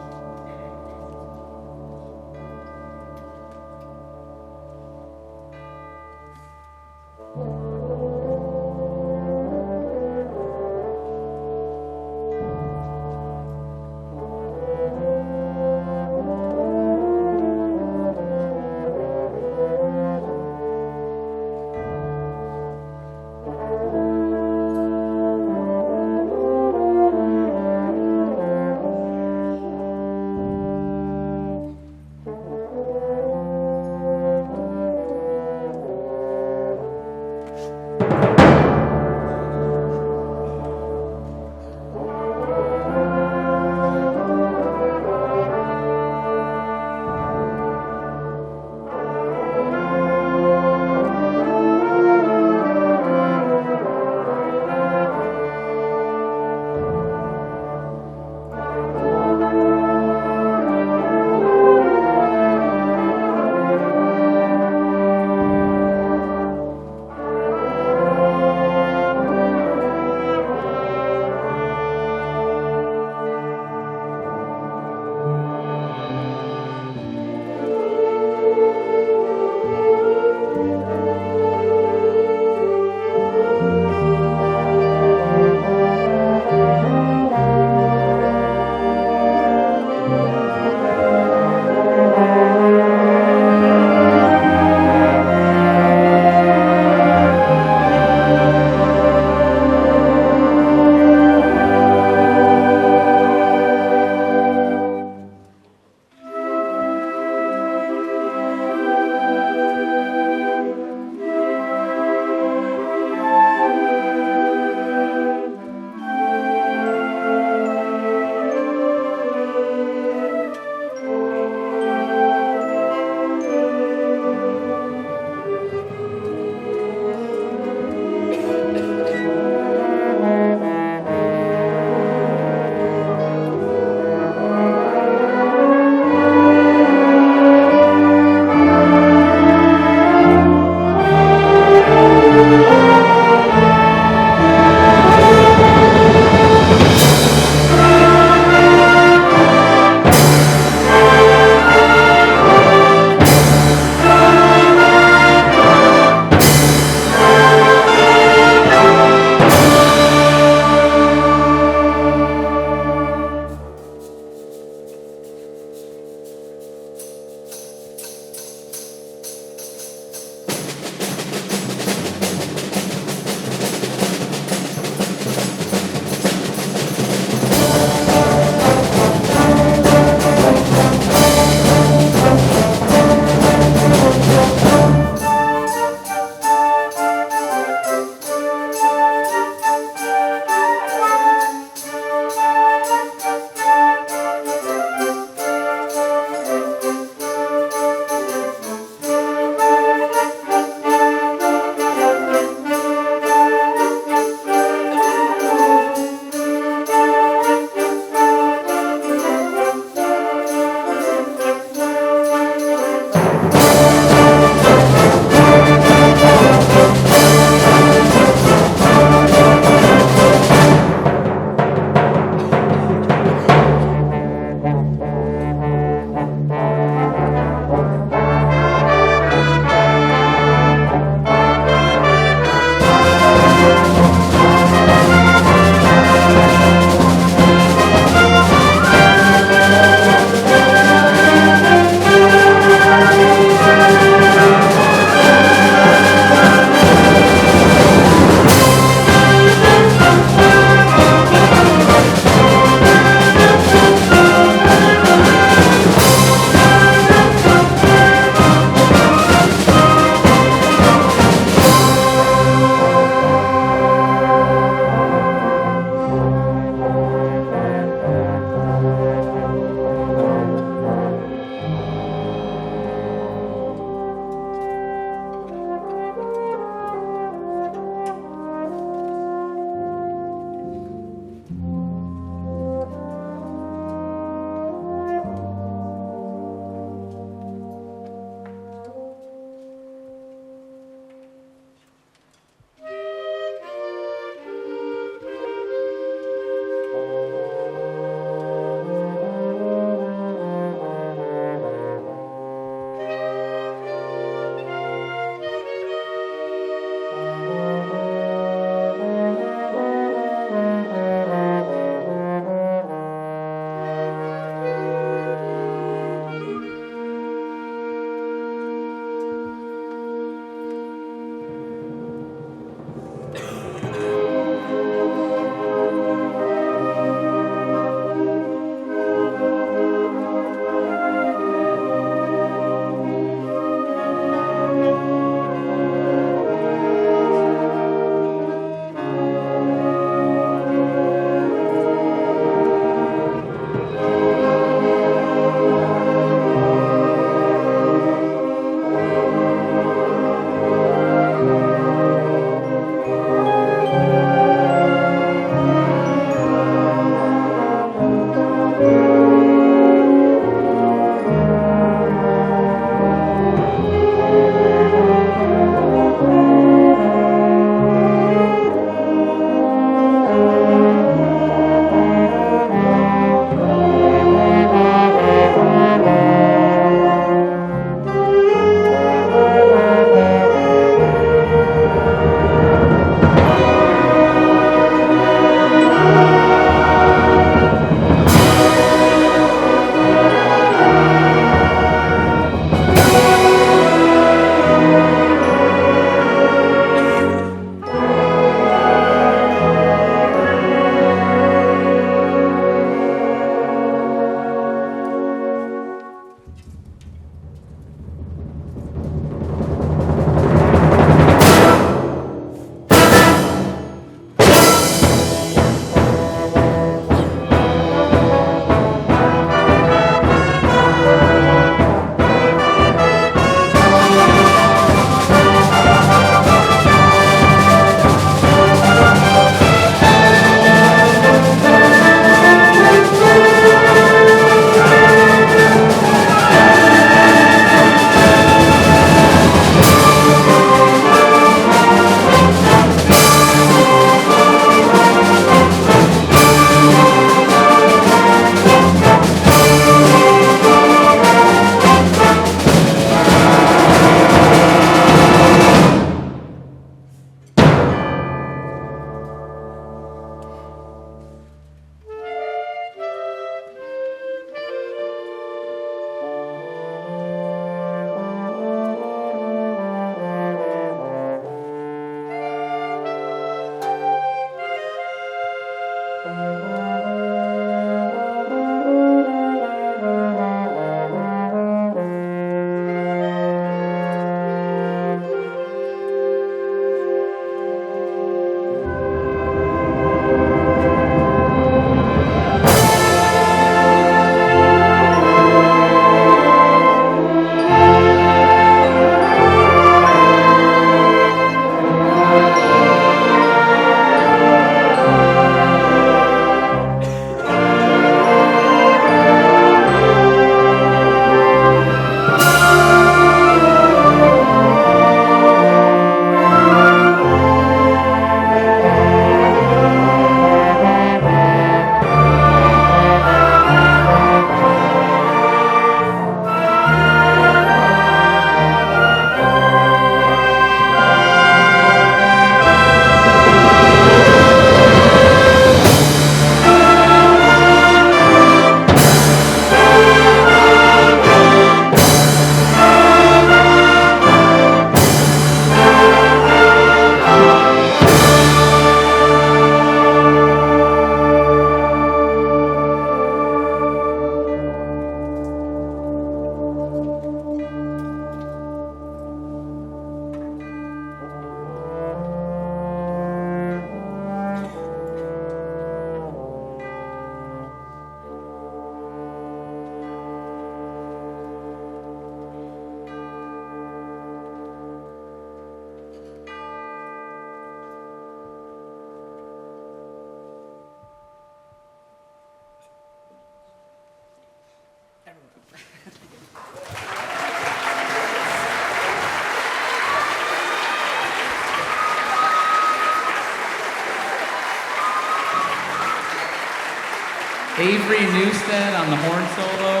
Avery Newstead on the horn solo.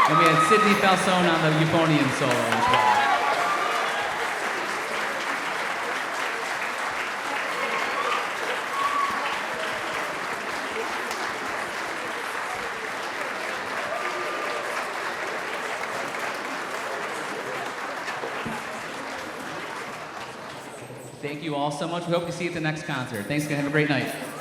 And we had Sydney Falsone on the euphonium solo as well. Thank you all so much. We hope to see you at the next concert. Thanks, guys. Have a great night.